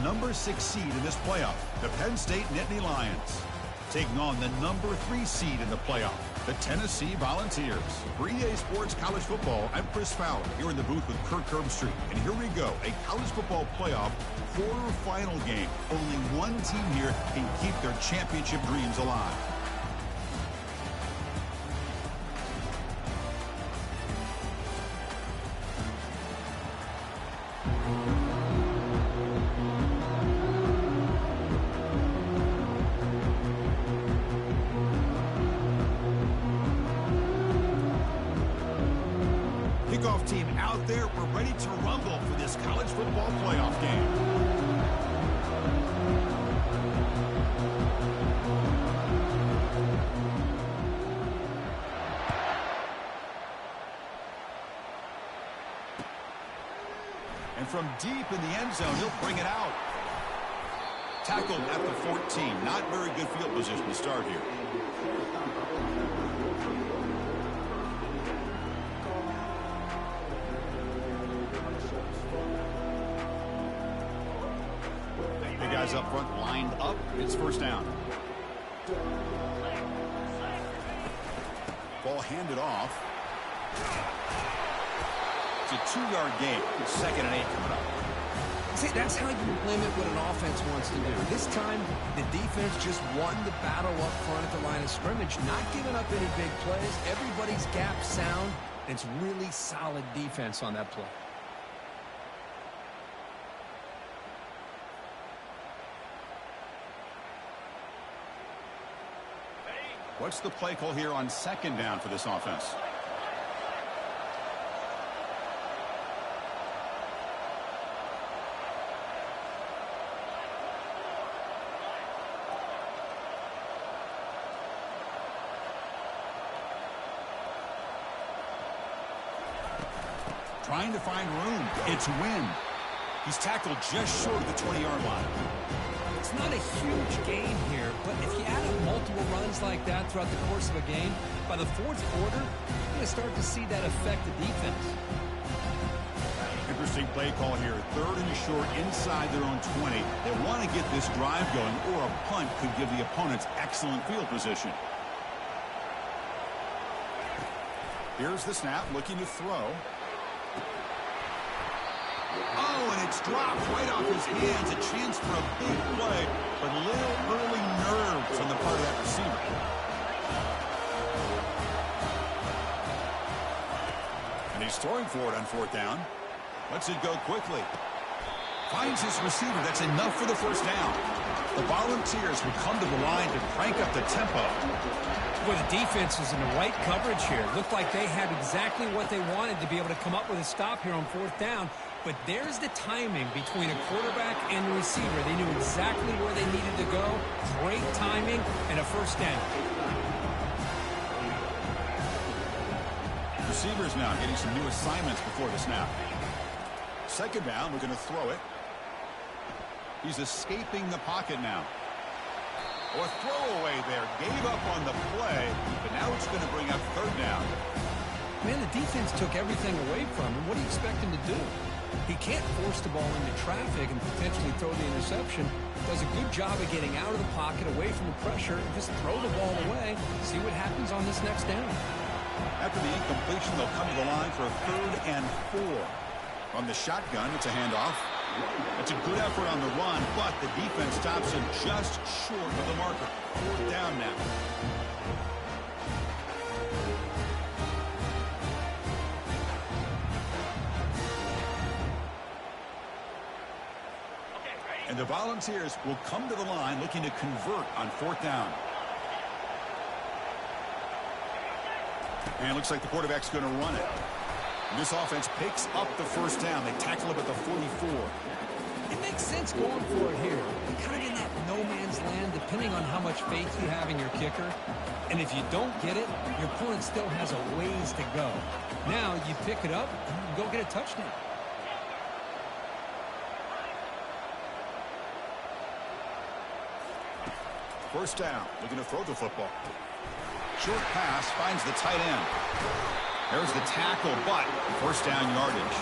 number 6 seed in this playoff, the Penn State Nittany Lions. Taking on the number 3 seed in the playoff, the Tennessee Volunteers. For EA Sports College Football, I'm Chris Fowler here in the booth with Kirk Herbstreit. And here we go, a college football playoff quarterfinal game. Only one team here can keep their championship dreams alive. Kickoff team out there. We're ready to rumble for this college football playoff game. And from deep in the end zone, he'll bring it out. Tackled at the 14. Not very good field position to start here. The guys up front lined up. It's first down. Ball handed off. It's a 2-yard gain. 2nd and 8 coming up. See, that's how you limit what an offense wants to do. This time, the defense just won the battle up front at the line of scrimmage, not giving up any big plays. Everybody's gap sound. It's really solid defense on that play. What's the play call here on 2nd down for this offense? Trying to find room. It's Wynn. He's tackled just short of the 20-yard line. It's not a huge gain here, but if you add up multiple runs like that throughout the course of a game, by the 4th quarter, you're going to start to see that affect the defense. Interesting play call here. 3rd and short inside their own 20. They want to get this drive going, or a punt could give the opponents excellent field position. Here's the snap, looking to throw. Oh, and it's dropped right off his hands. A chance for a big play, but a little early nerves on the part of that receiver. And he's throwing for it on 4th down. Lets it go quickly. Finds his receiver. That's enough for the first down. The Volunteers would come to the line to crank up the tempo. Well, the defense was in the right coverage here. Looked like they had exactly what they wanted to be able to come up with a stop here on 4th down. But there's the timing between a quarterback and the receiver. They knew exactly where they needed to go. Great timing and a first down. Receivers now getting some new assignments before the snap. 2nd down, we're going to throw it. He's escaping the pocket now. Or throwaway there. Gave up on the play, but now it's going to bring up 3rd down. Man, the defense took everything away from him. What do you expect him to do? He can't force the ball into traffic and potentially throw the interception. Does a good job of getting out of the pocket, away from the pressure, and just throw the ball away. See what happens on this next down. After the incompletion, they'll come to the line for a 3rd and 4. From the shotgun, it's a handoff. It's a good effort on the run, but the defense stops him just short of the marker. 4th down now. And the Volunteers will come to the line looking to convert on 4th down. And it looks like the quarterback's going to run it. And this offense picks up the first down. They tackle him at the 44. It makes sense going for it here. You're kind of in that no man's land depending on how much faith you have in your kicker. And if you don't get it, your opponent still has a ways to go. Now you pick it up and you go get a touchdown. First down, looking to throw the football. Short pass finds the tight end. There's the tackle, but first down yardage.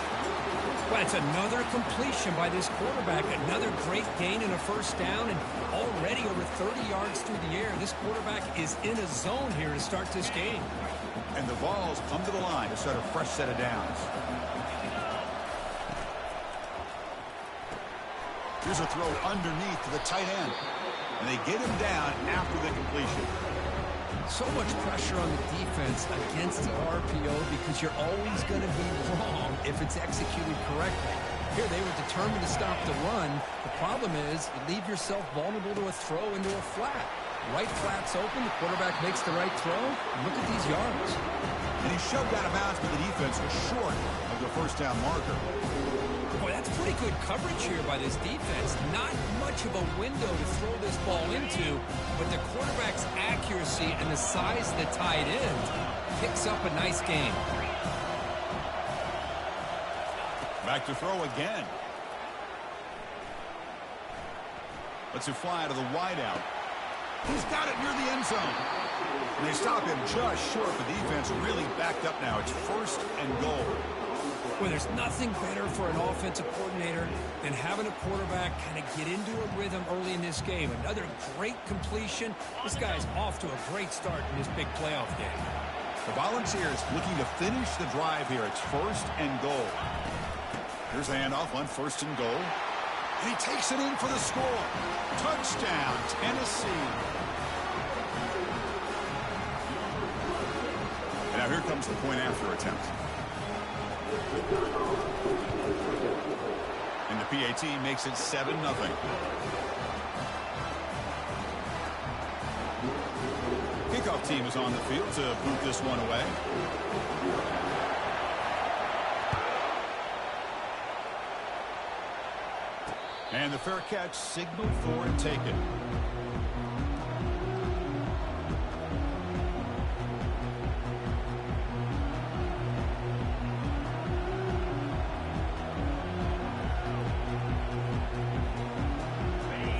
Well, it's another completion by this quarterback. Another great gain and a first down, and already over 30 yards through the air. This quarterback is in a zone here to start this game. And the Vols come to the line to start a fresh set of downs. Here's a throw underneath to the tight end. And they get him down after the completion. So much pressure on the defense against the RPO because you're always going to be wrong if it's executed correctly. Here they were determined to stop the run. The problem is you leave yourself vulnerable to a throw into a flat. Right flat's open. The quarterback makes the right throw. Look at these yards. And he shoved out of bounds, but the defense was short of the first down marker. Boy, that's pretty good coverage here by this defense. Not much of a window to throw this ball into, but the quarterback's accuracy and the size of the tight end picks up a nice gain. Back to throw again. Lets it fly to the wideout. He's got it near the end zone. And they stop him just short. The defense really backed up now. It's 1st and goal. Well, there's nothing better for an offensive coordinator than having a quarterback kind of get into a rhythm early in this game. Another great completion. This guy's off to a great start in this big playoff game. The Volunteers looking to finish the drive here. It's 1st and goal. Here's the handoff on 1st and goal. And he takes it in for the score. Touchdown, Tennessee. And now here comes the point after attempt. And the PAT makes it 7-0. Kickoff team is on the field to boot this one away. And the fair catch signaled for and taken.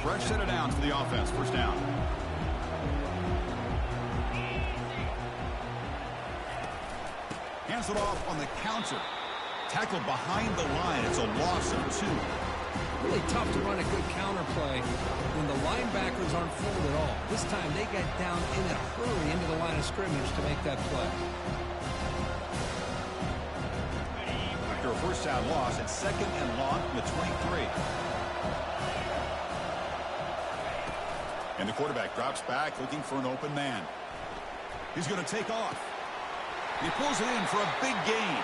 Fresh set of downs for the offense. First down. Hands it off on the counter. Tackled behind the line. It's a loss of 2. Really tough to run a good counter play when the linebackers aren't fooled at all. This time they got down in a hurry into the line of scrimmage to make that play. After a first down loss, it's 2nd and long from the 23. And the quarterback drops back looking for an open man. He's going to take off. He pulls it in for a big gain.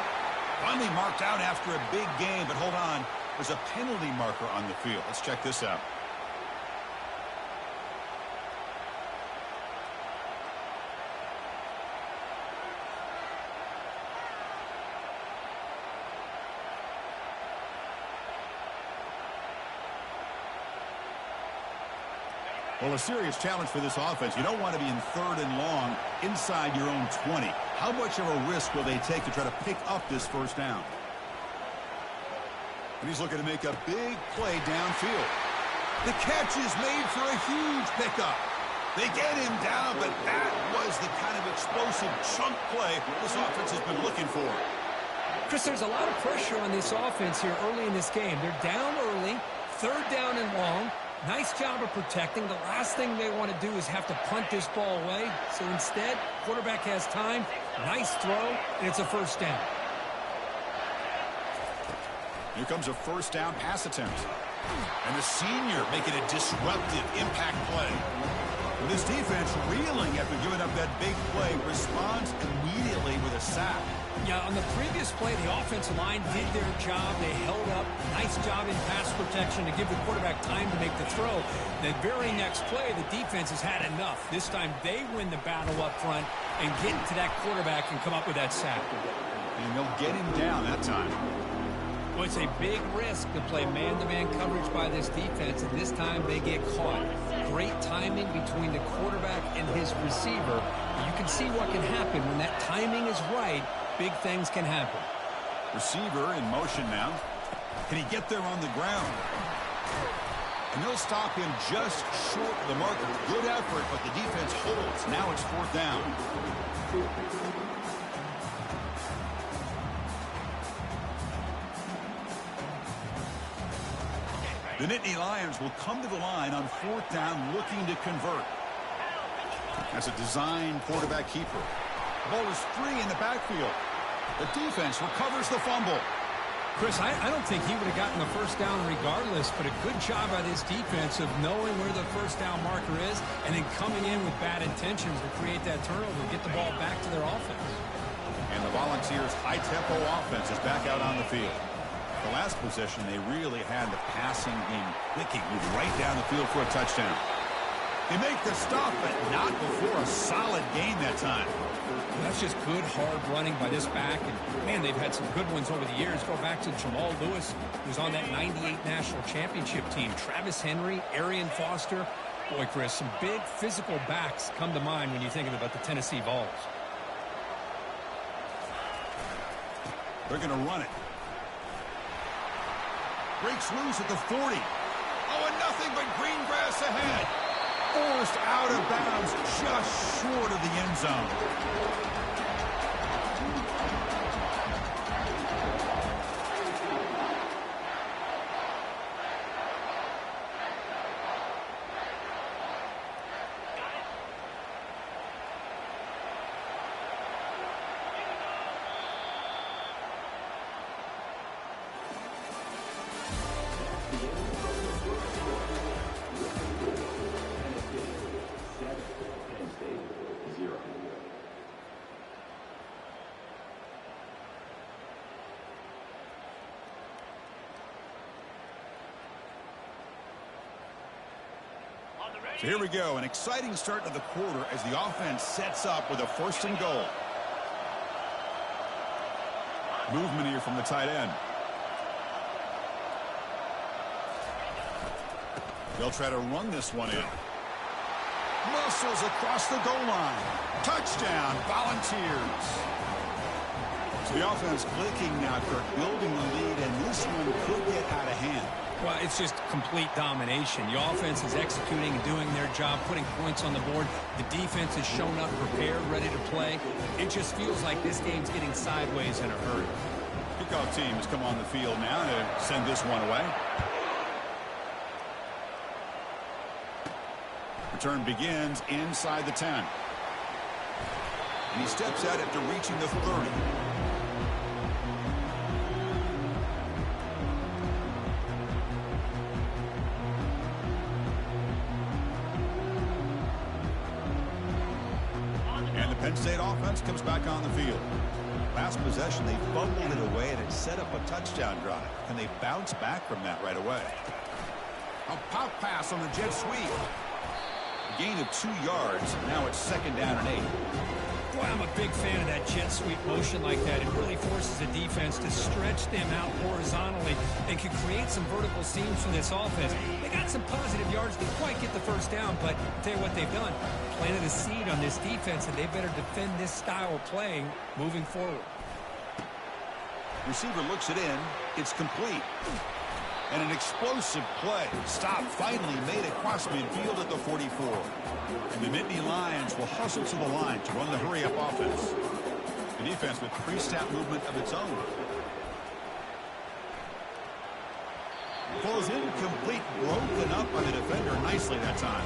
Finally marked out after a big gain, but hold on. There's a penalty marker on the field. Let's check this out. Well, a serious challenge for this offense. You don't want to be in 3rd and long inside your own 20. How much of a risk will they take to try to pick up this first down? And he's looking to make a big play downfield. The catch is made for a huge pickup. They get him down, but that was the kind of explosive chunk play this offense has been looking for. Chris, there's a lot of pressure on this offense here early in this game. They're down early, 3rd down and long. Nice job of protecting. The last thing they want to do is have to punt this ball away. So instead, quarterback has time. Nice throw, and it's a first down. Here comes a first down pass attempt. And the senior making a disruptive impact play. And this defense reeling after giving up that big play responds immediately with a sack. Yeah, on the previous play, the offensive line did their job. They held up. Nice job in pass protection to give the quarterback time to make the throw. The very next play, the defense has had enough. This time they win the battle up front and get to that quarterback and come up with that sack. And they'll get him down that time. Well, it's a big risk to play man-to-man coverage by this defense, and this time they get caught. Great timing between the quarterback and his receiver. You can see what can happen when that timing is right. Big things can happen. Receiver in motion now. Can he get there on the ground? And they'll stop him just short of the marker. Good effort, but the defense holds. Now it's 4th down. The Nittany Lions will come to the line on 4th down looking to convert. As a design quarterback keeper. Ball is free in the backfield. The defense recovers the fumble. Chris, I don't think he would have gotten the first down regardless, but a good job by this defense of knowing where the first down marker is and then coming in with bad intentions to create that turnover and get the ball back to their offense. And the Volunteers' high-tempo offense is back out on the field. The last possession, they really had the passing game clicking, move right down the field for a touchdown. They make the stop, but not before a solid gain that time. That's just good, hard running by this back. And, man, they've had some good ones over the years. Go back to Jamal Lewis, who's on that 98 National Championship team. Travis Henry, Arian Foster. Boy, Chris, some big physical backs come to mind when you're thinking about the Tennessee Vols. They're going to run it. Breaks loose at the 40. Oh, and nothing but green grass ahead. Forced out of bounds just short of the end zone. So here we go, an exciting start to the quarter as the offense sets up with a 1st and goal. Movement here from the tight end. They'll try to run this one in. Muscles across the goal line. Touchdown, Volunteers. So the offense clicking now, Kirk, building the lead, and this one could get out of hand. Well, it's just complete domination. The offense is executing and doing their job, putting points on the board. The defense has shown up prepared, ready to play. It just feels like this game's getting sideways in a hurry. Kickoff team has come on the field now to send this one away. Return begins inside the 10. And he steps out after reaching the 30. Penn State offense comes back on the field. Last possession, they fumbled it away, and it set up a touchdown drive. And they bounce back from that right away. A pop pass on the jet sweep. A gain of 2 yards. Now it's 2nd down and 8. Boy, I'm a big fan of that jet sweep motion like that. It really forces the defense to stretch them out horizontally and can create some vertical seams for this offense. They got some positive yards. Didn't quite get the first down, but I'll tell you what they've done. Planted a seed on this defense, and they better defend this style of playing moving forward. Receiver looks it in. It's complete. And an explosive play. Stop finally made across midfield at the 44. And the Nittany Lions will hustle to the line to run the hurry-up offense. The defense with pre-snap movement of its own. Falls incomplete, broken up by the defender nicely that time.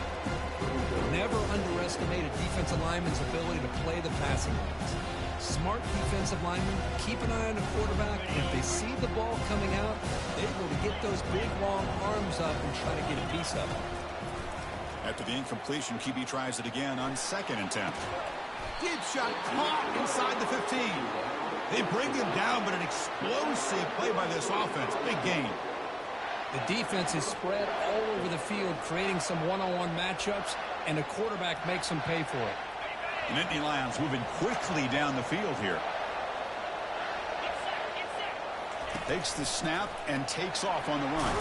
Never underestimate a defensive lineman's ability to play the passing lanes. Smart defensive linemen keep an eye on the quarterback, and if they see the ball coming out, they're able to get those big, long arms up and try to get a piece of it. After the incompletion, QB tries it again on 2nd and 10. Deep shot caught inside the 15. They bring him down, but an explosive play by this offense. Big gain. The defense is spread all over the field, creating some one-on-one matchups, and the quarterback makes them pay for it. The Nittany Lions moving quickly down the field here. Takes the snap and takes off on the run.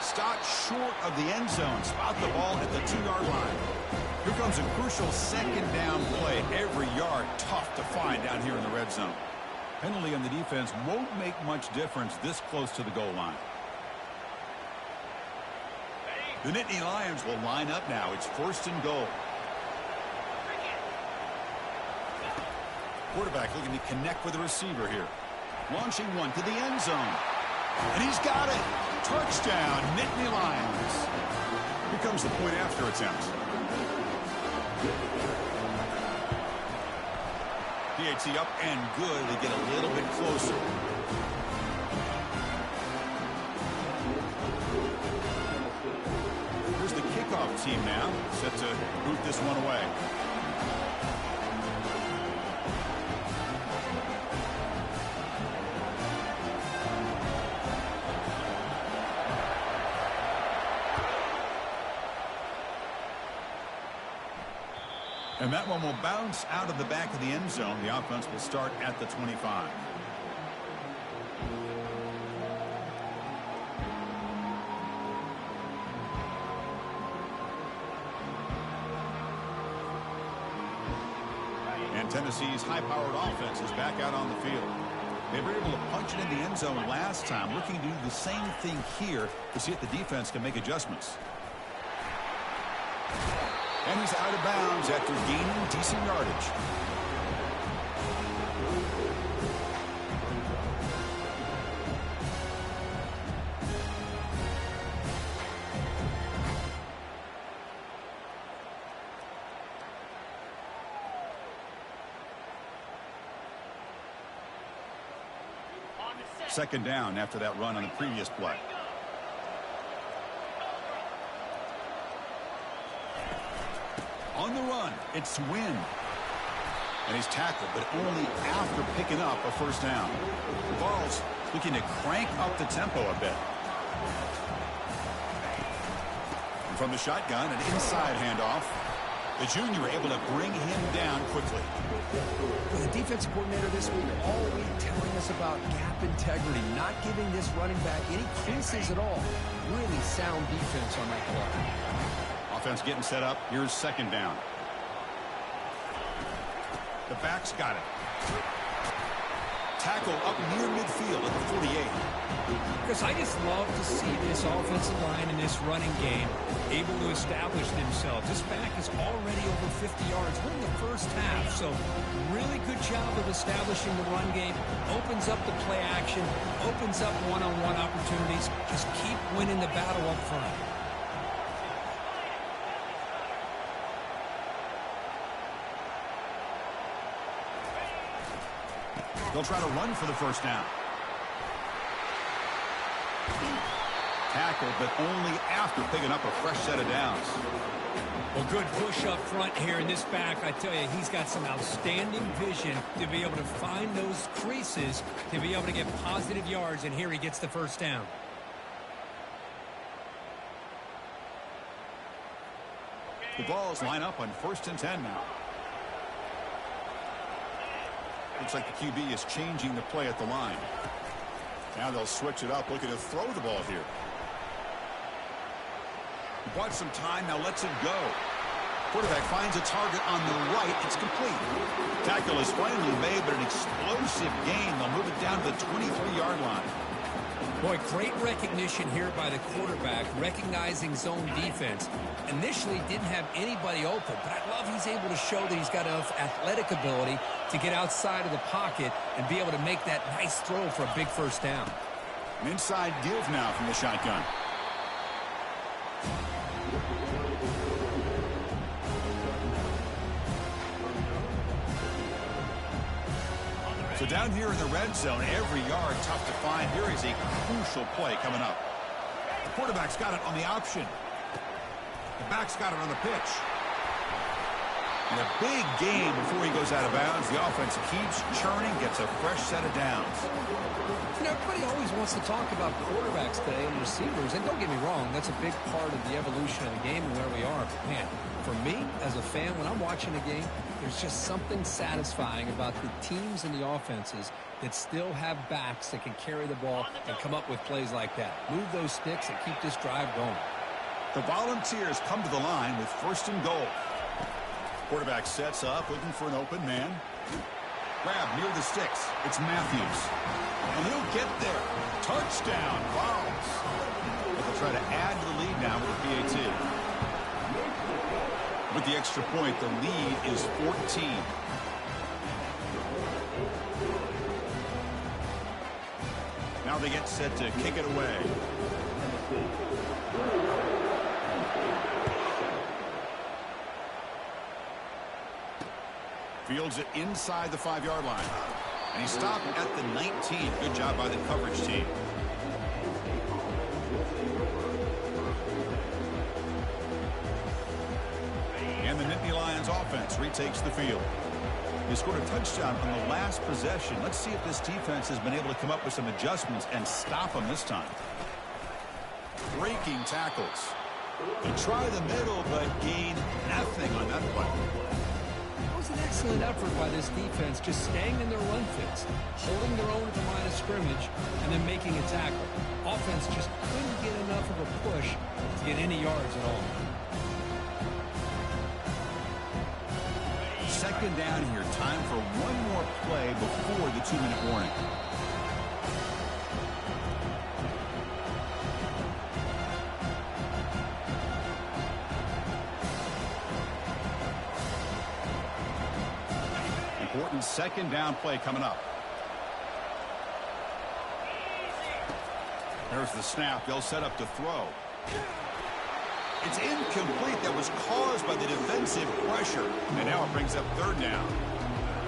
Stopped short of the end zone. Spot the ball at the 2-yard line. Here comes a crucial 2nd down play. Every yard tough to find down here in the red zone. Penalty on the defense won't make much difference this close to the goal line. The Nittany Lions will line up now. It's 1st and goal. Quarterback looking to connect with the receiver here. Launching one to the end zone. And he's got it. Touchdown, Nittany Lions. Here comes the point after attempt. PAT up and good. They get a little bit closer. Here's the kickoff team now, set to boot this one away. And that one will bounce out of the back of the end zone. The offense will start at the 25. And Tennessee's high-powered offense is back out on the field. They were able to punch it in the end zone last time, looking to do the same thing here to see if the defense can make adjustments. And he's out of bounds after gaining decent yardage. Second down after that run on the previous play. On the run, it's Wynn. And he's tackled, but only after picking up a first down. The Vols looking to crank up the tempo a bit. And from the shotgun, an inside handoff. The junior able to bring him down quickly. For the defensive coordinator this week, all week telling us about gap integrity, not giving this running back any creases at all. Really sound defense on that play. Offense getting set up. Here's second down. The back's got it. Tackle up near midfield at the 48. Because I just love to see this offensive line in this running game able to establish themselves. This back is already over 50 yards. We're in the first half, so really good job of establishing the run game. Opens up the play action, opens up one-on-one opportunities. Just keep winning the battle up front. They'll try to run for the first down. Tackle, but only after picking up a fresh set of downs. Well, good push up front here in this back. I tell you, he's got some outstanding vision to be able to find those creases, to be able to get positive yards, and here he gets the first down. The Vols line up on 1st and 10 now. Looks like the QB is changing the play at the line. Now they'll switch it up, looking to throw the ball here. He bought some time, now lets it go. Quarterback finds a target on the right. It's complete. Tackle is finally made, but an explosive gain. They'll move it down to the 23-yard line. Boy, great recognition here by the quarterback, recognizing zone defense. Initially didn't have anybody open, but I love he's able to show that he's got enough athletic ability to get outside of the pocket and be able to make that nice throw for a big first down. An inside give now from the shotgun. So down here in the red zone, every yard tough to find. Here is a crucial play coming up. The quarterback's got it on the option. The back's got it on the pitch. And a big gain before he goes out of bounds. The offense keeps churning, gets a fresh set of downs. You know, everybody always wants to talk about quarterbacks today and receivers, and don't get me wrong, that's a big part of the evolution of the game and where we are. But man, for me, as a fan, when I'm watching a game, there's just something satisfying about the teams and the offenses that still have backs that can carry the ball and come up with plays like that. Move those sticks and keep this drive going. The Volunteers come to the line with 1st and goal. Quarterback sets up, looking for an open man. Grab near the sticks. It's Matthews. And he'll get there. Touchdown, Vols. But they'll try to add to the lead now with the PAT. With the extra point, the lead is 14. Now Now they get set to kick it away. Fields it inside the 5-yard line. And he stopped at the 19. Good job by the coverage team. And the Nittany Lions offense retakes the field. They scored a touchdown on the last possession. Let's see if this defense has been able to come up with some adjustments and stop them this time. Breaking tackles. They try the middle, but gain nothing on that play. It was an excellent effort by this defense, just staying in their run fits, holding their own at the line of scrimmage, and then making a tackle. Offense just couldn't get enough of a push to get any yards at all. Second down here. Time for one more play before the 2-minute warning. Important second down play coming up. There's the snap. They'll set up to throw. It's incomplete. That was caused by the defensive pressure. And now it brings up third down.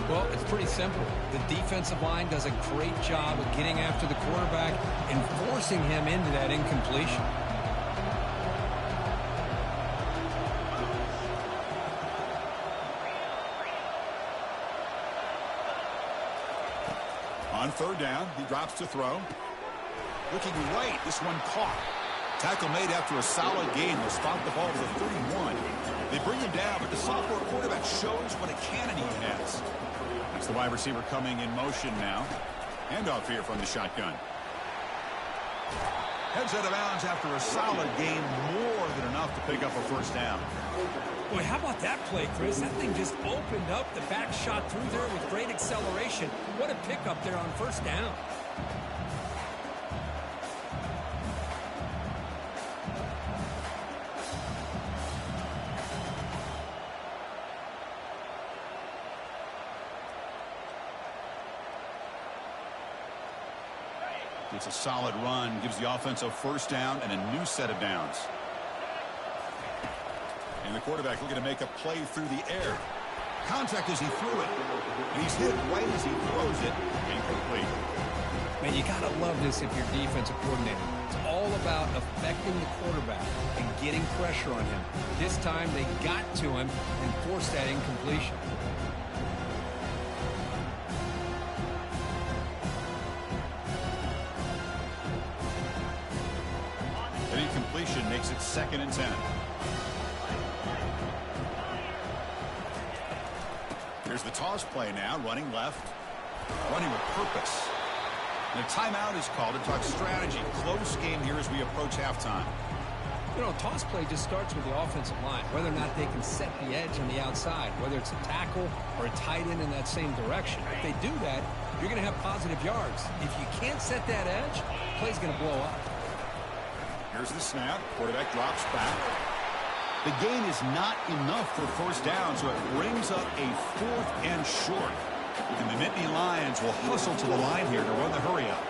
Well, it's pretty simple. The defensive line does a great job of getting after the quarterback and forcing him into that incompletion. On third down, he drops to throw. Looking right, this one caught. Tackle made after a solid gain. Will spot the ball to the 31. They bring him down, but the sophomore quarterback shows what a cannon he has. That's the wide receiver coming in motion now. Handoff here from the shotgun. Heads out of bounds after a solid gain, more than enough to pick up a first down. Boy, how about that play, Chris? That thing just opened up. The back shot through there with great acceleration. What a pickup there on first down. It's a solid run, gives the offense a first down and a new set of downs. And the quarterback looking to make a play through the air. Contact as he threw it. And he's hit right as he throws it. Incomplete. Man, you got to love this if you're defensive coordinator. It's all about affecting the quarterback and getting pressure on him. This time they got to him and forced that incompletion. An incompletion makes it 2nd and 10. Here's the toss play now, running left, running with purpose. And a timeout is called to talk strategy. Close game here as we approach halftime. You know, toss play just starts with the offensive line, whether or not they can set the edge on the outside, whether it's a tackle or a tight end in that same direction. If they do that, you're going to have positive yards. If you can't set that edge, the play's going to blow up. Here's the snap. Quarterback drops back. The gain is not enough for first down, so it brings up a 4th and short. And the Nittany Lions will hustle to the line here to run the hurry-up.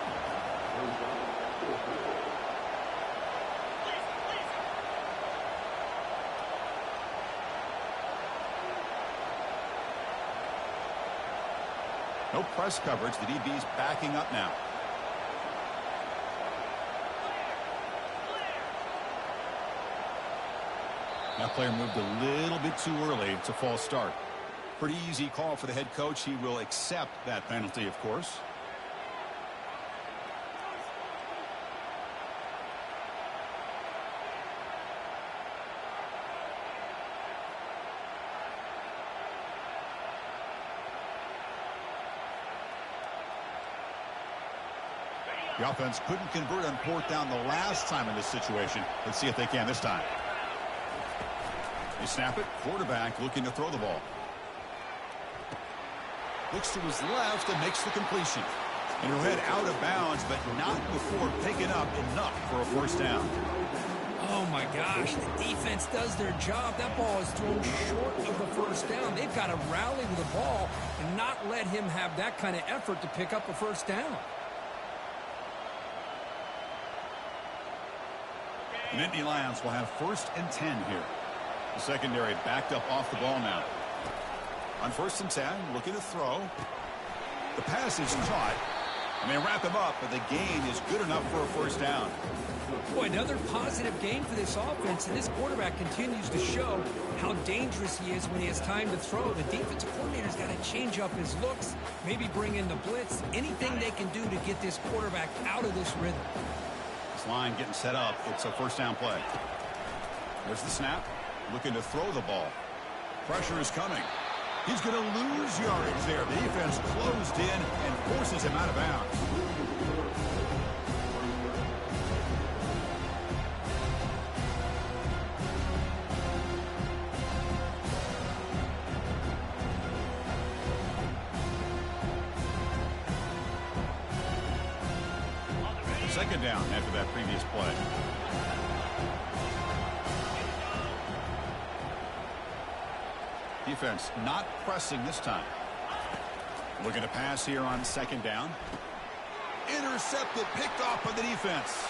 No press coverage. The DB's backing up now. That player moved a little bit too early. It's a false start. Pretty easy call for the head coach. He will accept that penalty, of course. The offense couldn't convert on 4th down the last time in this situation. Let's see if they can this time. They snap it. Quarterback looking to throw the ball. Looks to his left and makes the completion. And he'll head out of bounds, but not before picking up enough for a first down. Oh, my gosh. The defense does their job. That ball is thrown short of the first down. They've got to rally with the ball and not let him have that kind of effort to pick up a first down. The Nittany Lions will have 1st and 10 here. The secondary backed up off the ball now. On 1st and 10, looking to throw. The pass is caught. And they wrap him up, but the gain is good enough for a 1st down. Boy, another positive gain for this offense, and this quarterback continues to show how dangerous he is when he has time to throw. The defensive coordinator's got to change up his looks, maybe bring in the blitz, anything they can do to get this quarterback out of this rhythm. This line getting set up. It's a 1st down play. There's the snap. Looking to throw the ball. Pressure is coming. He's going to lose yardage there. The defense closed in and forces him out of bounds. Second down after that previous play. Defense not pressing this time. Looking to pass here on 2nd down. Intercepted, picked off by the defense.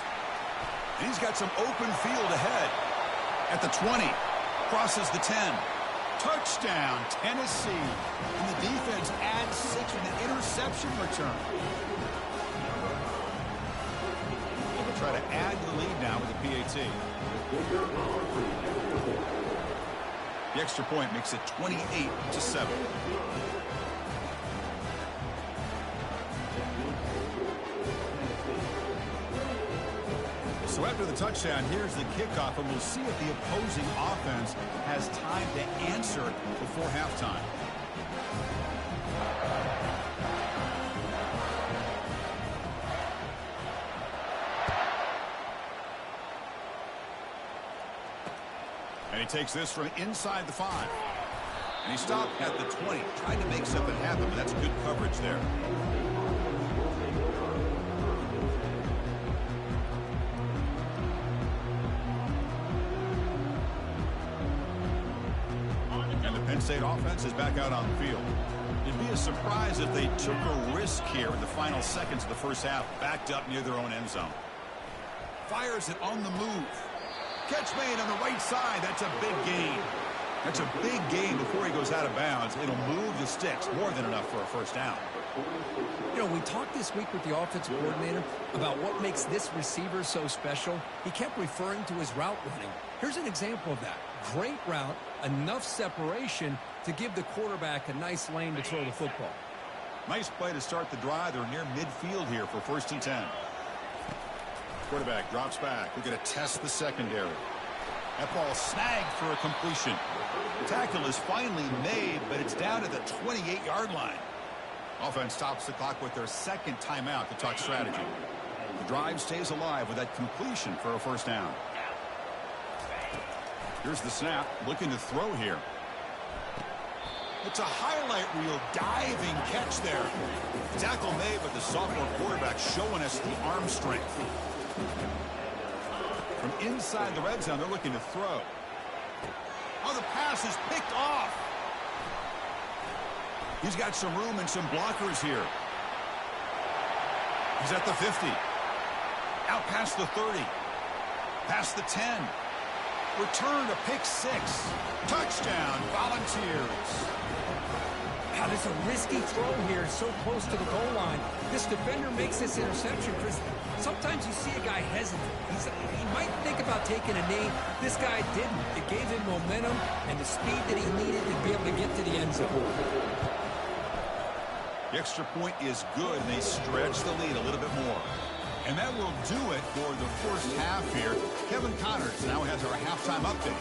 And he's got some open field ahead. At the 20. Crosses the 10. Touchdown, Tennessee. And the defense adds 6 with an interception return. They'll try to add to the lead now with the PAT. The extra point makes it 28-7. So after the touchdown, here's the kickoff, and we'll see if the opposing offense has time to answer before halftime. And he takes this from inside the 5. And he stopped at the 20. Tried to make something happen, but that's good coverage there. And the Penn State offense is back out on the field. It'd be a surprise if they took a risk here in the final seconds of the 1st half, backed up near their own end zone. Fires it on the move. Catch made on the right side. That's a big gain. That's a big gain before he goes out of bounds. It'll move the sticks. More than enough for a 1st down. You know, we talked this week with the offensive coordinator about what makes this receiver so special. He kept referring to his route running. Here's an example of that. Great route, enough separation to give the quarterback a nice lane to throw the football. Nice play to start the drive. They're near midfield here for 1st and 10. Quarterback drops back. We're going to test the secondary. That ball snagged for a completion. The tackle is finally made, but it's down to the 28-yard line. Offense stops the clock with their 2nd timeout to talk strategy. The drive stays alive with that completion for a 1st down. Here's the snap. Looking to throw here. It's a highlight reel diving catch there. Tackle made, but the sophomore quarterback showing us the arm strength. From inside the red zone, they're looking to throw. Oh, the pass is picked off. He's got some room and some blockers here. He's at the 50. Out past the 30. Past the 10. Return to pick 6. Touchdown, Volunteers. Wow, there's a risky throw here so close to the goal line. This defender makes this interception. Sometimes you see a guy hesitant. He might think about taking a knee. This guy didn't. It gave him momentum and the speed that he needed to be able to get to the end zone. The extra point is good, and they stretch the lead a little bit more. And that will do it for the 1st half here. Kevin Connors now has our halftime update.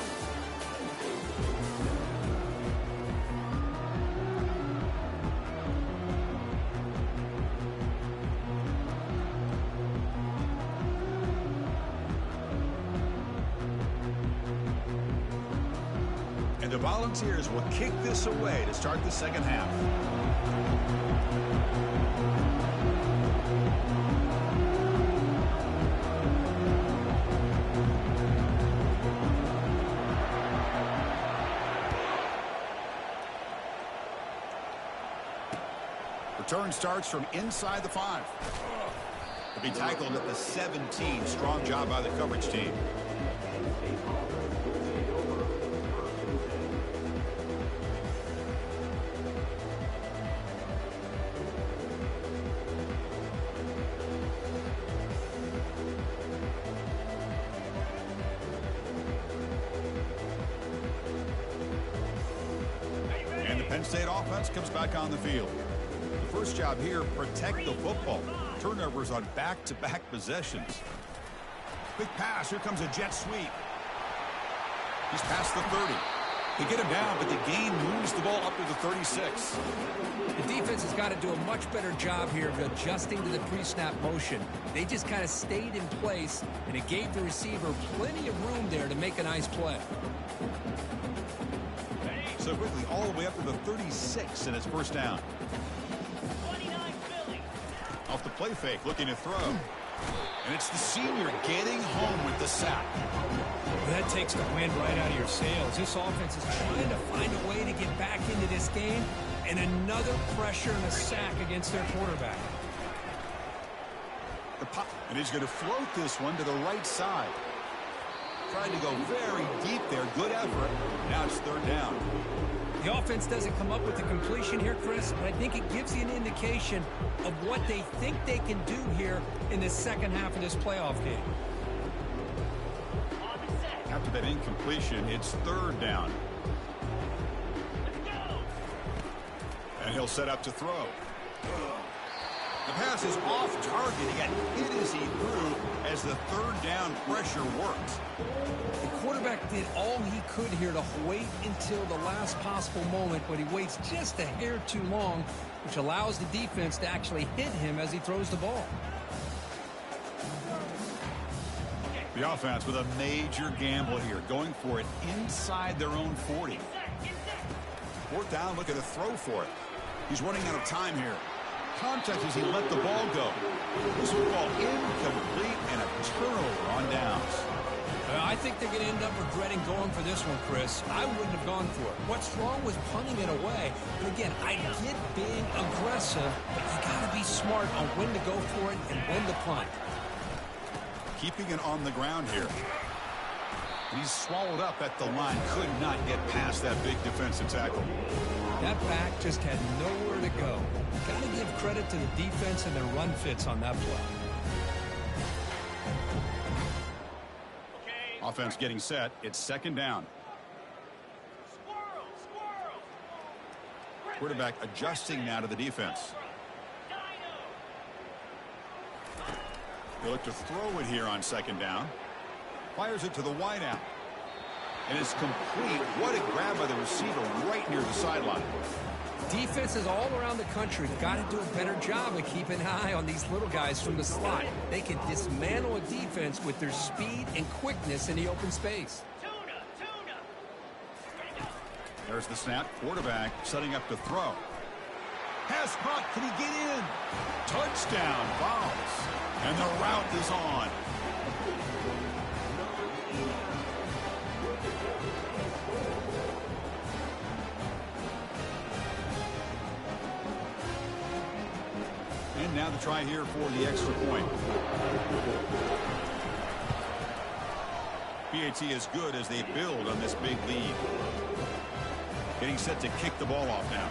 And the Volunteers will kick this away to start the 2nd half. Return starts from inside the 5. To be tackled at the 17. Strong job by the coverage team. Penn State offense comes back on the field. The first job here, protect the football. Turnovers on back-to-back possessions. Big pass. Here comes a jet sweep. He's past the 30. They get him down, but the gain moves the ball up to the 36. The defense has got to do a much better job here of adjusting to the pre-snap motion. They just kind of stayed in place, and it gave the receiver plenty of room there to make a nice play. So quickly, all the way up to the 36, and it's first down. 29 Philly. Off the play fake, looking to throw. And it's the senior getting home with the sack. That takes the wind right out of your sails. This offense is trying to find a way to get back into this game, and another pressure and a sack against their quarterback. And he's going to float this one to the right side. Trying to go very deep there. Good effort. Now it's third down. The offense doesn't come up with the completion here, Chris, but I think it gives you an indication of what they think they can do here in the second half of this playoff game. After that incompletion, it's third down. And he'll set up to throw. The pass is off target. He got hit as he threw as the third down pressure worked. The quarterback did all he could here to wait until the last possible moment, but he waits just a hair too long, which allows the defense to actually hit him as he throws the ball. The offense with a major gamble here, going for it inside their own 40. Fourth down, looking to throw for it. He's running out of time here. Contact as he let the ball go. This will call incomplete and a turnover on downs. I think they're going to end up regretting going for this one, Chris. I wouldn't have gone for it. What's wrong with punting it away? But again, I get being aggressive, but you got to be smart on when to go for it and when to punt. Keeping it on the ground here. He's swallowed up at the line. Could not get past that big defensive tackle. That back just had nowhere to go. Got to give credit to the defense and their run fits on that play. Offense getting set. It's second down. Quarterback adjusting now to the defense. They look to throw it here on second down. Fires it to the wideout. And it's complete. What a grab by the receiver right near the sideline. Defenses all around the country got to do a better job of keeping an eye on these little guys from the slot. They can dismantle a defense with their speed and quickness in the open space. There's the snap. Quarterback setting up to throw. Pass caught. Can he get in? Touchdown. Fouls. And the route is on. And now the try here for the extra point. PAT is good as they build on this big lead. Getting set to kick the ball off now.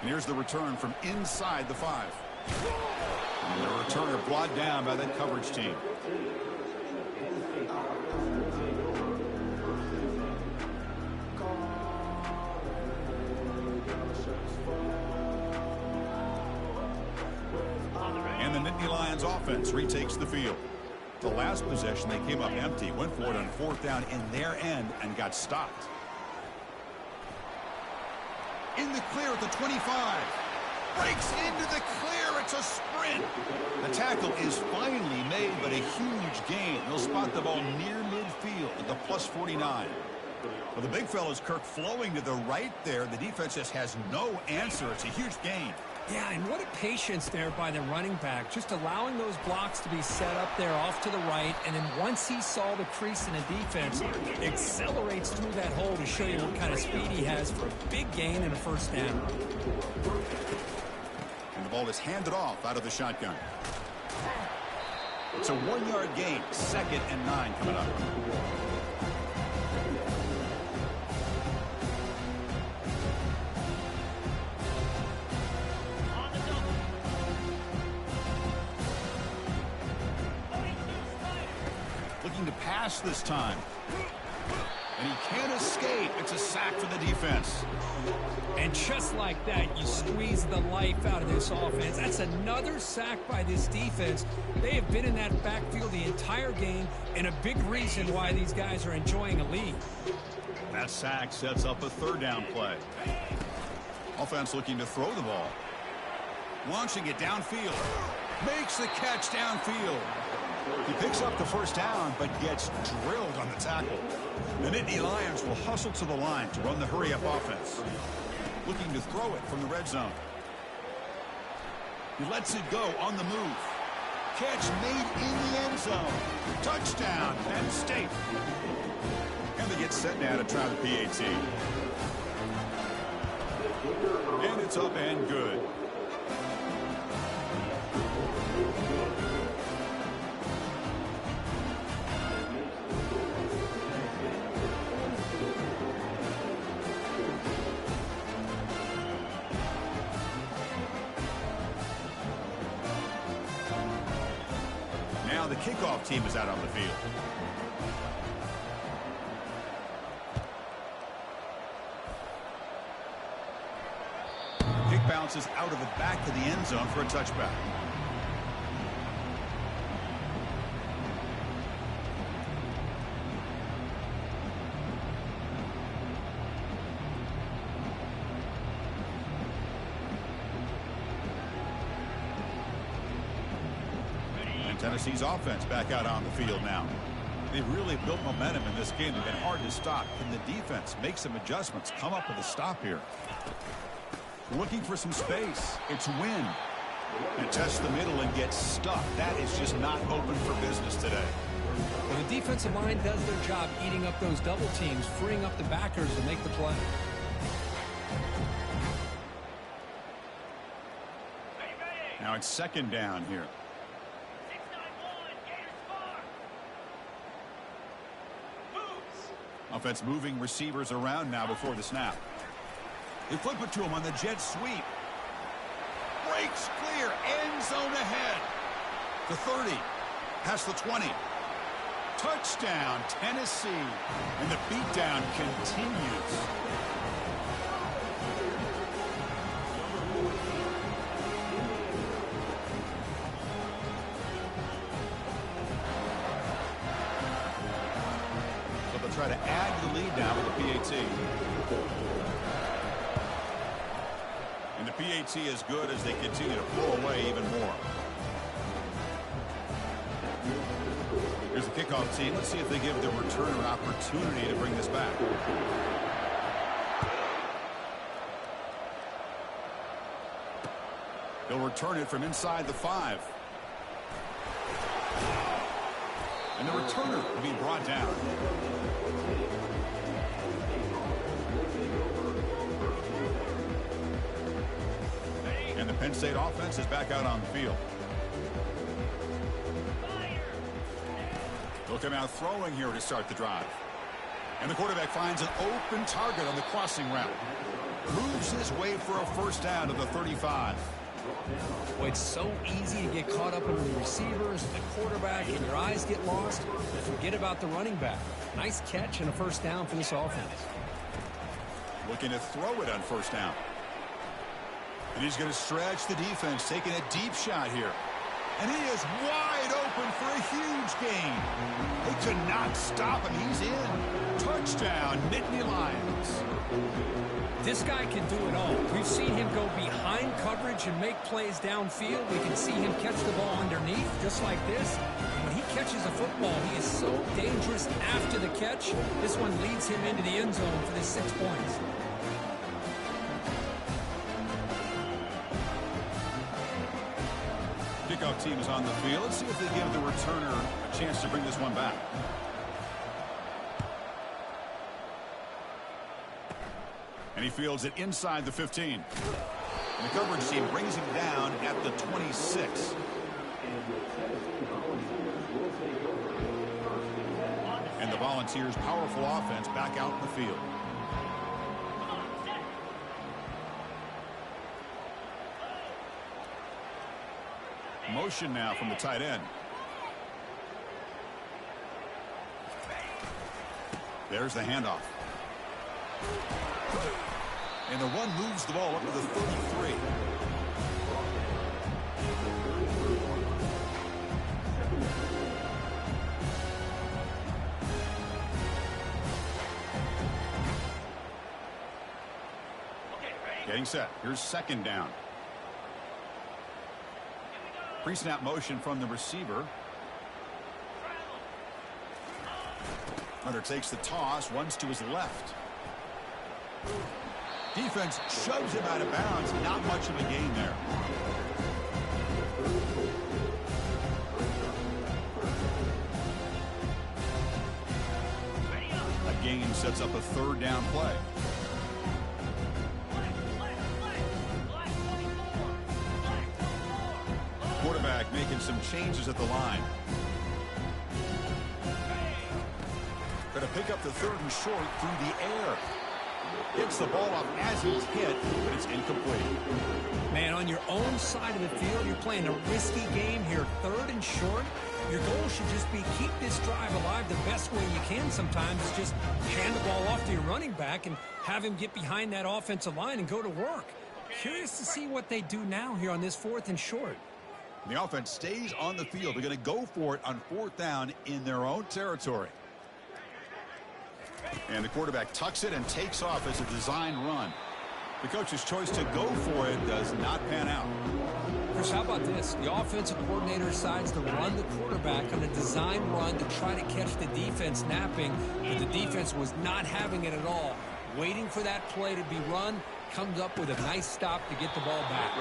And here's the return from inside the 5. And the returner brought down by that coverage team. And the Nittany Lions offense retakes the field. The last possession, they came up empty, went for it on fourth down in their end and got stopped. In the clear at the 25. Breaks into the clear. It's a sprint. The tackle is finally made, but a huge gain. They'll spot the ball near midfield at the plus 49. Well, the big fella's Kirk flowing to the right there. The defense just has no answer. It's a huge gain. Yeah, and what a patience there by the running back, just allowing those blocks to be set up there off to the right, and then once he saw the crease in the defense, accelerates through that hole to show you what kind of speed he has for a big gain and a first down. And the ball is handed off out of the shotgun. It's a 1-yard gain, 2nd and 9 coming up. pass this time. And he can't escape. It's a sack for the defense. And just like that, you squeeze the life out of this offense. That's another sack by this defense. They have been in that backfield the entire game, and a big reason why these guys are enjoying a lead. That sack sets up a third down play. Offense looking to throw the ball. Launching it downfield. Makes the catch downfield. He picks up the first down, but gets drilled on the tackle. The Nittany Lions will hustle to the line to run the hurry-up offense. Looking to throw it from the red zone. He lets it go on the move. Catch made in the end zone. Touchdown, Penn State. And they get set now to try the PAT. And it's up and good. Now the kickoff team is out on the field. Kick bounces out of the back of the end zone for a touchback. Tennessee's offense back out on the field now. They've really built momentum in this game. They've been hard to stop. Can the defense make some adjustments? Come up with a stop here. Looking for some space. It's Wynn. And test the middle and get stuck. That is just not open for business today. Well, the defensive line does their job eating up those double teams, freeing up the backers to make the play. Now it's second down here. Offense moving receivers around now before the snap. They flip it to him on the jet sweep. Breaks clear. End zone ahead. The 30. Past the 20. Touchdown, Tennessee. And the beatdown continues. Try to add the lead now with the PAT. And the PAT is good as they continue to pull away even more. Here's the kickoff team. Let's see if they give the returner opportunity to bring this back. They'll return it from inside the 5. And the returner will be brought down. And the Penn State offense is back out on the field. They'll come out throwing here to start the drive. And the quarterback finds an open target on the crossing route. Moves his way for a first down to the 35. Well, it's so easy to get caught up in the receivers, the quarterback, and your eyes get lost. Forget about the running back. Nice catch and a first down for this offense. Looking to throw it on first down. And he's going to stretch the defense, taking a deep shot here. And he is wide open for a huge gain. They could not stop him. He's in. Touchdown, Nittany Lions. This guy can do it all. We've seen him go behind coverage and make plays downfield. We can see him catch the ball underneath, just like this. When he catches a football, he is so dangerous after the catch. This one leads him into the end zone for the 6 points. Kickoff team is on the field. Let's see if they give the returner a chance to bring this one back. And he fields it inside the 15. And the coverage team brings him down at the 26. And the Volunteers' powerful offense back out in the field. Motion now from the tight end. There's the handoff. And the run moves the ball up to the 33. Getting set. Here's second down. Pre-snap motion from the receiver. Hunter takes the toss, runs to his left. Defense shoves him out of bounds. Not much of a gain there. A gain sets up a third down play. Quarterback making some changes at the line. Going to pick up the 3rd and short through the air. Gets the ball off as he's hit, but it's incomplete. Man, on your own side of the field, you're playing a risky game here. 3rd and short. Your goal should just be keep this drive alive the best way you can sometimes. Is just hand the ball off to your running back and have him get behind that offensive line and go to work. Curious to see what they do now here on this 4th and short. The offense stays on the field. They're going to go for it on 4th down in their own territory. And the quarterback tucks it and takes off as a design run. The coach's choice to go for it does not pan out. Chris, how about this? The offensive coordinator decides to run the quarterback on a design run to try to catch the defense napping, but the defense was not having it at all. Waiting for that play to be run, comes up with a nice stop to get the ball back.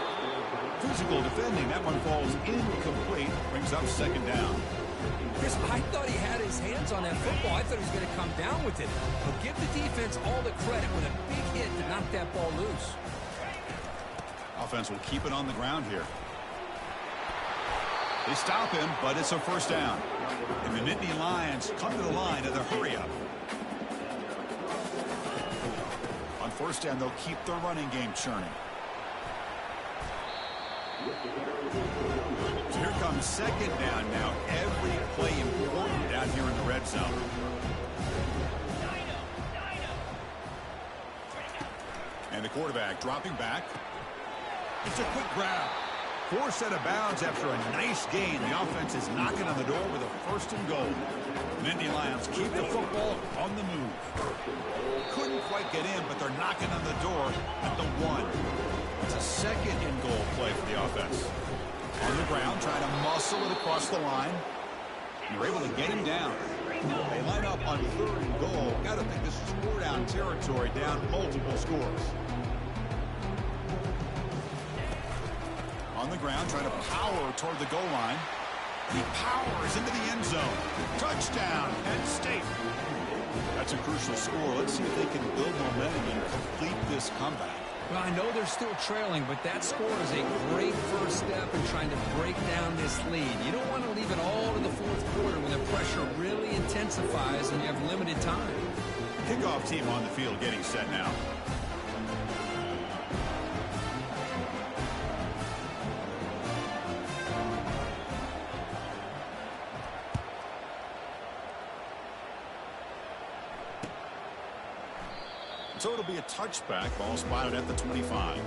Physical defending. That one falls incomplete. Brings up second down. Chris, I thought he had his hands on that football. I thought he was going to come down with it. But give the defense all the credit with a big hit to knock that ball loose. Offense will keep it on the ground here. They stop him, but it's a first down. And the Nittany Lions come to the line in a hurry-up. On first down, they'll keep their running game churning. So here comes second down now. Every play important down here in the red zone. And the quarterback dropping back. It's a quick grab. Forced out of bounds after a nice gain. The offense is knocking on the door with a 1st and goal. The Nittany Lions keep the football on the move. Couldn't quite get in, but they're knocking on the door at the 1. It's a 2nd and goal play for the offense. On the ground, trying to muscle it across the line. And they're able to get him down. They line up on 3rd and goal. Got to think this is 4-down territory, down multiple scores. On the ground, trying to power toward the goal line. He powers into the end zone. Touchdown, Penn State. That's a crucial score. Let's see if they can build momentum and complete this comeback. Well, I know they're still trailing, but that score is a great first step in trying to break down this lead. You don't want to leave it all to the 4th quarter when the pressure really intensifies and you have limited time. Kickoff team on the field getting set now. So it'll be a touchback. Ball spotted at the 25.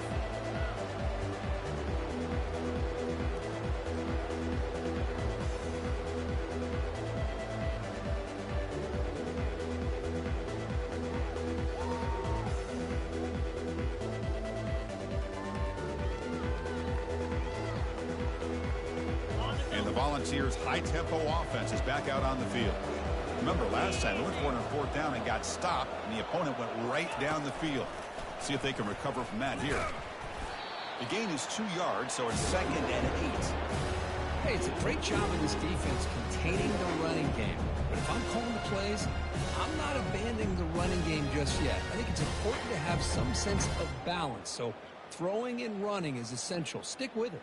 And the Volunteers' high-tempo offense is back out on the field. Remember, last time they went for it on 4th down and got stopped, and the opponent went right down the field. See if they can recover from that here. The gain is 2 yards, so it's 2nd and 8. Hey, it's a great job of this defense containing the running game. But if I'm calling the plays, I'm not abandoning the running game just yet. I think it's important to have some sense of balance. So throwing and running is essential. Stick with it.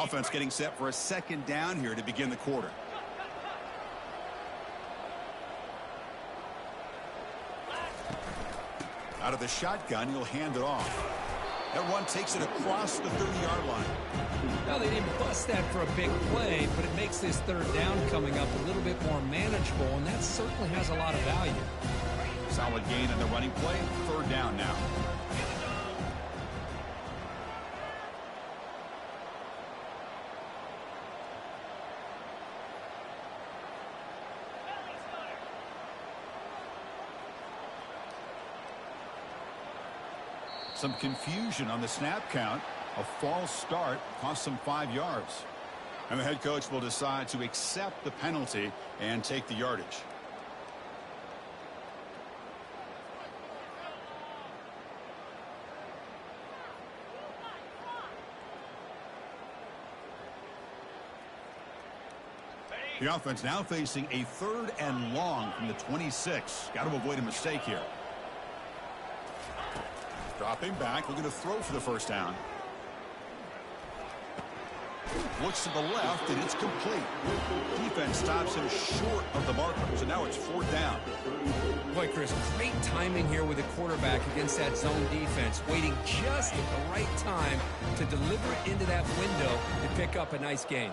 Offense getting set for a second down here to begin the quarter. Out of the shotgun, he'll hand it off. That run takes it across the 30-yard line. Now, they didn't bust that for a big play, but it makes this third down coming up a little bit more manageable, and that certainly has a lot of value. Solid gain in the running play. Third down now. Some confusion on the snap count. A false start cost them 5 yards. And the head coach will decide to accept the penalty and take the yardage. The offense now facing a 3rd and long from the 26. Got to avoid a mistake here. Dropping back, looking to throw for the first down. Looks to the left, and it's complete. Defense stops him short of the marker, so now it's 4th down. Boy, Chris, great timing here with the quarterback against that zone defense, waiting just at the right time to deliver it into that window and pick up a nice gain.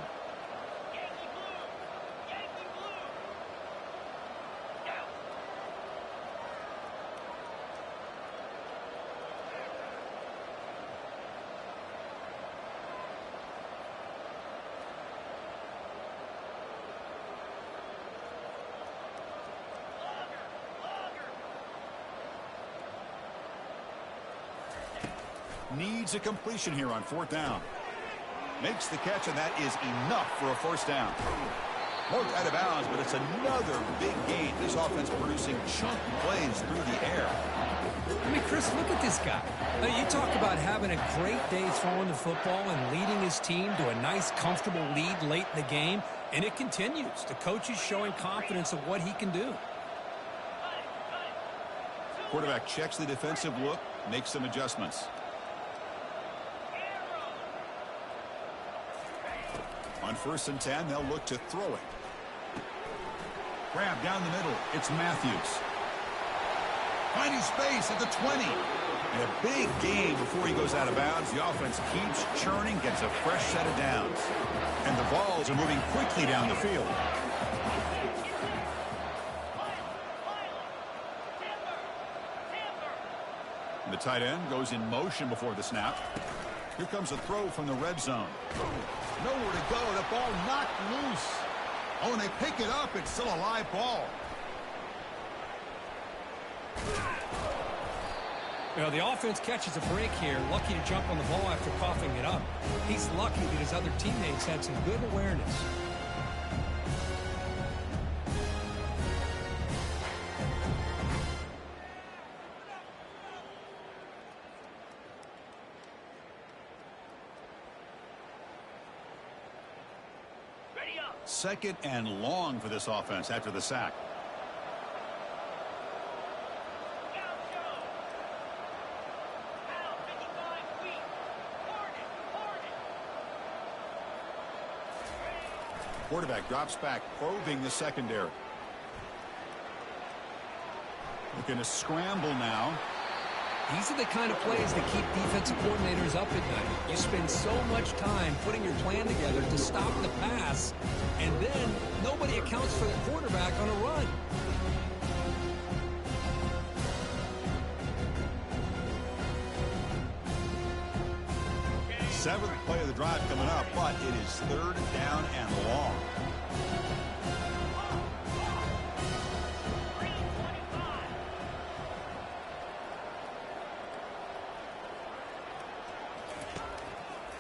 Needs a completion here on 4th down. Makes the catch, and that is enough for a first down. Marked out of bounds, but it's another big gain. This offense producing chunk plays through the air. I mean, Chris, look at this guy. You talk about having a great day throwing the football and leading his team to a nice, comfortable lead late in the game, and it continues. The coach is showing confidence of what he can do. Quarterback checks the defensive look, makes some adjustments. On 1st and 10, they'll look to throw it. Grab down the middle. It's Matthews. Finding space at the 20. And a big gain before he goes out of bounds. The offense keeps churning, gets a fresh set of downs. And the balls are moving quickly down the field. And the tight end goes in motion before the snap. Here comes a throw from the red zone. Nowhere to go. The ball knocked loose. Oh, and they pick it up. It's still a live ball. Well, the offense catches a break here. Lucky to jump on the ball after coughing it up. He's lucky that his other teammates had some good awareness. Second and long for this offense after the sack. Quarterback drops back, probing the secondary. Looking to scramble now. These are the kind of plays that keep defensive coordinators up at night. You spend so much time putting your plan together to stop the pass, and then nobody accounts for the quarterback on a run. Seventh play of the drive coming up, but it is 3rd down and long.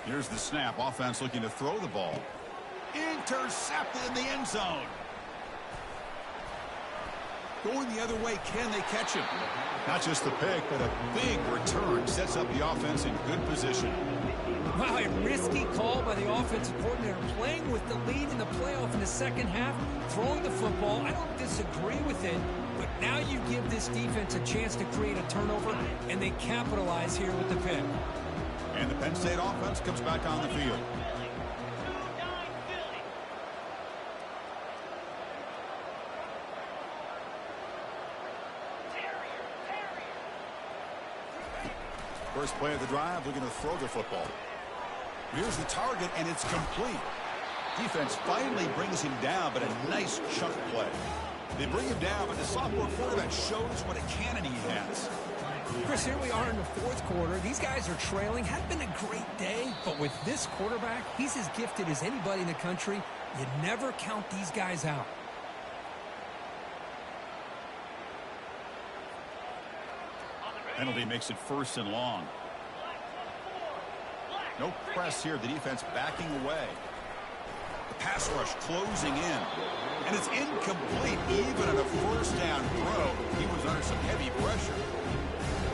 Here's the snap. Offense looking to throw the ball. Intercepted in the end zone. Going the other way, can they catch him? Not just the pick, but a big return sets up the offense in good position. Wow, a risky call by the offensive coordinator, playing with the lead in the playoff in the second half, throwing the football. I don't disagree with it, but now you give this defense a chance to create a turnover, and they capitalize here with the pick. And the Penn State offense comes back on the field. First play of the drive, looking to throw the football. Here's the target, and it's complete. Defense finally brings him down, but a nice chunk play. They bring him down, but the sophomore quarterback shows what a cannon he has. Chris, here we are in the fourth quarter. These guys are trailing. Had been a great day, but with this quarterback, he's as gifted as anybody in the country. You never count these guys out. Penalty makes it 1st and long. No press here. The defense backing away. The pass rush closing in. And it's incomplete. Even on a 1st down throw, he was under some heavy pressure.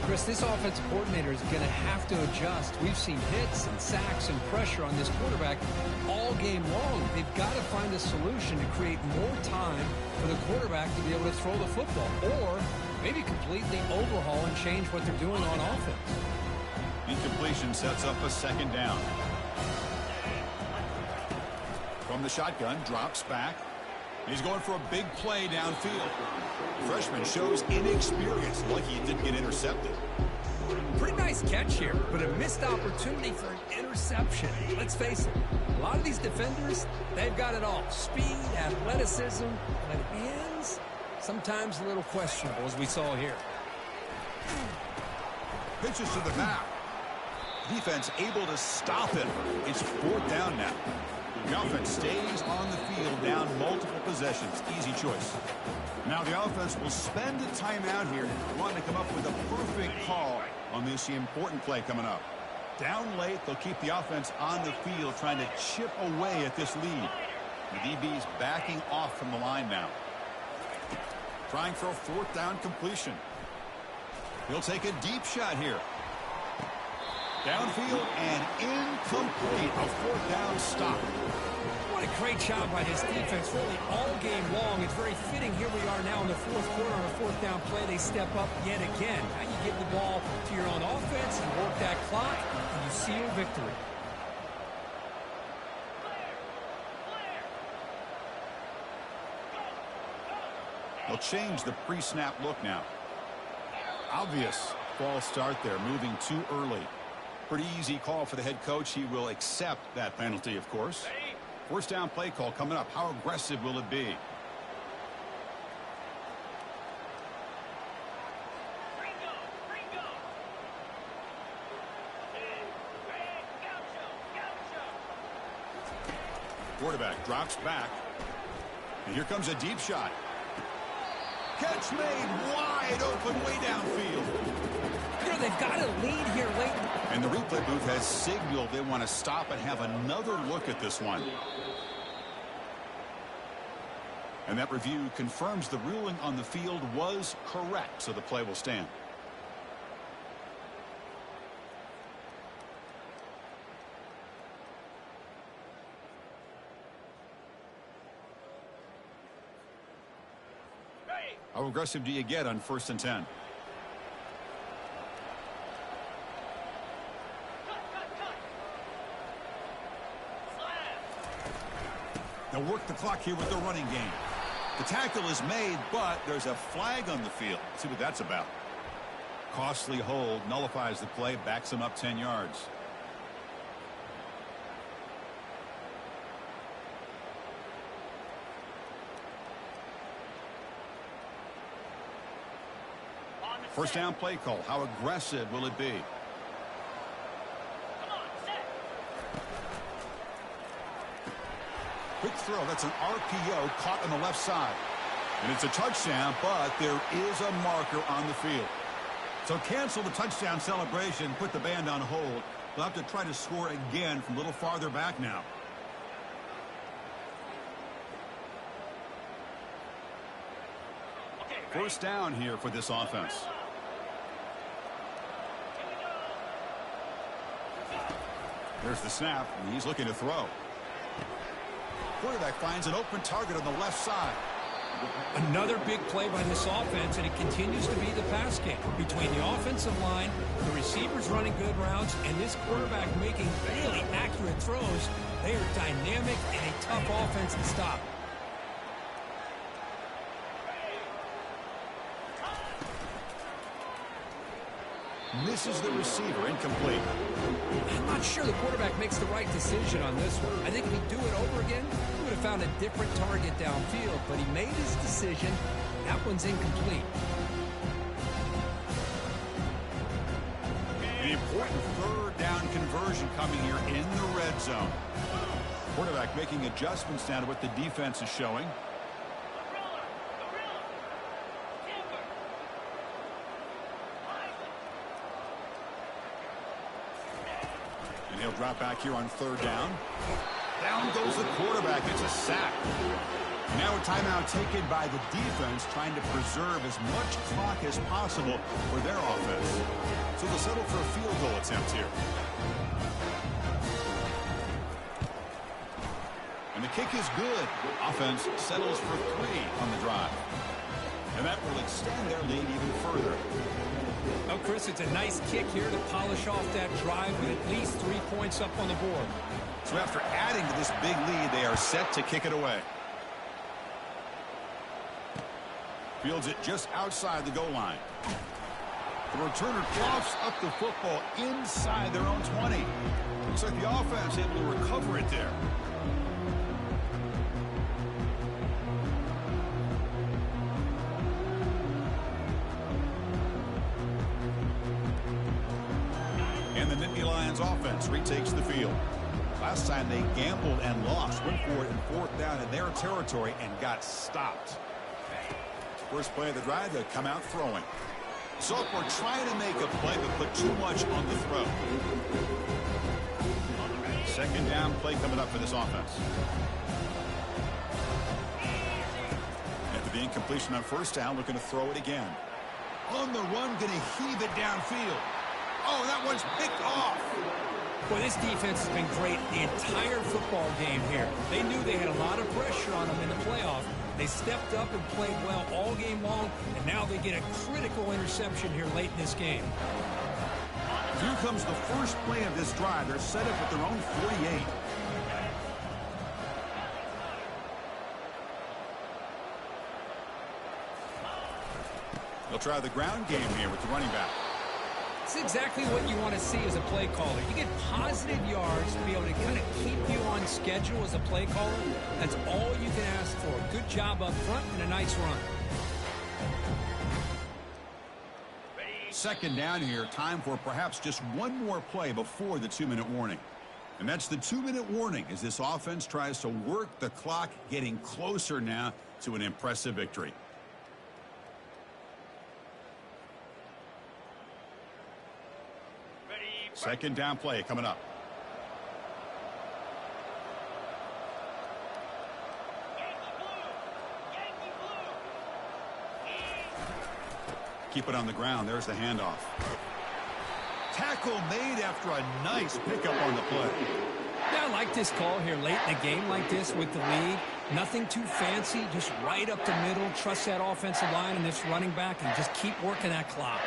Chris, this offensive coordinator is going to have to adjust. We've seen hits and sacks and pressure on this quarterback all game long. They've got to find a solution to create more time for the quarterback to be able to throw the football, or maybe completely overhaul and change what they're doing on offense. Incompletion sets up a 2nd down. From the shotgun, drops back. He's going for a big play downfield. The freshman shows inexperience. Lucky he didn't get intercepted. Pretty nice catch here, but a missed opportunity for an interception. Let's face it, a lot of these defenders, they've got it all. Speed, athleticism, but hands, sometimes a little questionable, as we saw here. Pitches to the back. Defense able to stop it. It's 4th down now. The offense stays on the field down multiple possessions. Easy choice. Now the offense will spend a timeout here, wanting to come up with a perfect call on this important play coming up. Down late, they'll keep the offense on the field, trying to chip away at this lead. The DB's backing off from the line now. Trying for a 4th down completion. He'll take a deep shot here. Downfield and incomplete. A 4th down stop. What a great job by this defense, really all game long. It's very fitting. Here we are now in the 4th quarter on a 4th down play. They step up yet again. Now you give the ball to your own offense and work that clock, and you seal victory. They'll change the pre-snap look now. Obvious false start there, moving too early. Pretty easy call for the head coach. He will accept that penalty, of course. 1st down play call coming up. How aggressive will it be? Quarterback drops back. And here comes a deep shot. Catch made wide open way downfield. They've got a lead here late. And the replay booth has signaled they want to stop and have another look at this one. And that review confirms the ruling on the field was correct, so the play will stand. How aggressive do you get on 1st and 10? They'll work the clock here with the running game. The tackle is made, but there's a flag on the field. Let's see what that's about. Costly hold, nullifies the play, backs him up 10 yards. First down play call. How aggressive will it be? Quick throw. That's an RPO caught on the left side. And it's a touchdown, but there is a marker on the field. So cancel the touchdown celebration, put the band on hold. They'll have to try to score again from a little farther back now. First down here for this offense. There's the snap, and he's looking to throw. Quarterback finds an open target on the left side. Another big play by this offense, and it continues to be the pass game. Between the offensive line, the receivers running good routes, and this quarterback making really accurate throws, they are dynamic and a tough offense to stop. Misses the receiver, incomplete. I'm not sure the quarterback makes the right decision on this one. I think if he'd do it over again, he would have found a different target downfield, but he made his decision. That one's incomplete. An important third down conversion coming here in the red zone. Quarterback making adjustments now to what the defense is showing. And he'll drop back here on third down. Down goes the quarterback. It's a sack. Now a timeout taken by the defense, trying to preserve as much clock as possible for their offense. So they'll settle for a field goal attempt here. And the kick is good. Offense settles for 3 on the drive. And that will extend their lead even further. Well, Chris, it's a nice kick here to polish off that drive with at least 3 points up on the board. So after adding to this big lead, they are set to kick it away. Fields it just outside the goal line. The returner coughs up the football inside their own 20. Looks like the offense able to recover it there. And the Nittany Lions offense retakes the field. Last time they gambled and lost, went for it in fourth down in their territory and got stopped. First play of the drive, they come out throwing. Sophomore trying to make a play, but put too much on the throw. Second down play coming up for this offense. After the incompletion on first down, looking to throw it again. On the run, going to heave it downfield. Oh, that one's picked off. Boy, this defense has been great the entire football game here. They knew they had a lot of pressure on them in the playoff. They stepped up and played well all game long, and now they get a critical interception here late in this game. Here comes the first play of this drive. They're set up at their own 48. They'll try the ground game here with the running back. It's exactly what you want to see as a play caller. You get positive yards to be able to kind of keep you on schedule as a play caller. That's all you can ask for. Good job up front and a nice run. Second down here. Time for perhaps just one more play before the 2-minute warning. And that's the 2-minute warning as this offense tries to work the clock, getting closer now to an impressive victory. Second down play coming up. Keep it on the ground. There's the handoff. Tackle made after a nice pickup on the play. Yeah, I like this call here late in the game like this with the lead. Nothing too fancy, just right up the middle. Trust that offensive line and this running back and just keep working that clock.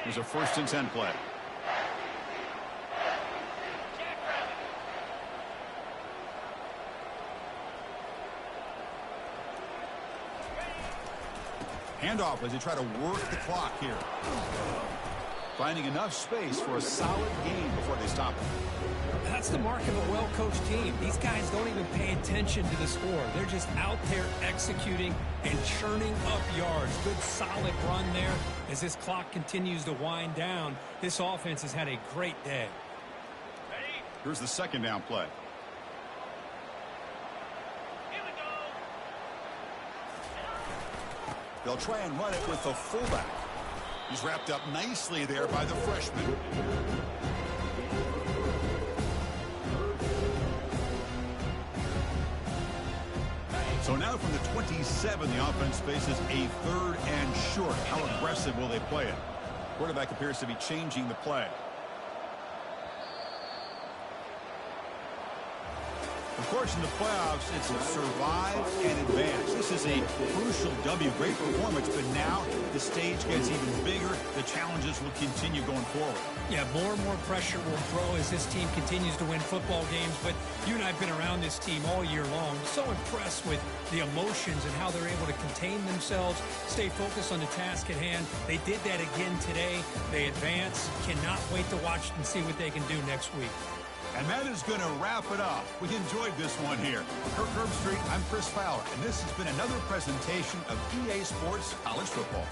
Here's a 1st and 10 play. Handoff as they try to work the clock here. Finding enough space for a solid gain before they stop it. That's the mark of a well-coached team. These guys don't even pay attention to the score. They're just out there executing and churning up yards. Good solid run there. As this clock continues to wind down, this offense has had a great day. Here's the second down play. They'll try and run it with the fullback. He's wrapped up nicely there by the freshman. So now from the 27, the offense faces a 3rd and short. How aggressive will they play it? Quarterback appears to be changing the play. Of course, in the playoffs, it's survive and advance. This is a crucial W. Great performance, but now the stage gets even bigger. The challenges will continue going forward. Yeah, more and more pressure will grow as this team continues to win football games. But you and I have been around this team all year long. So impressed with the emotions and how they're able to contain themselves, stay focused on the task at hand. They did that again today. They advance. Cannot wait to watch and see what they can do next week. And that is going to wrap it up. We enjoyed this one here. Kirk Herbstreit, I'm Chris Fowler, and this has been another presentation of EA Sports College Football.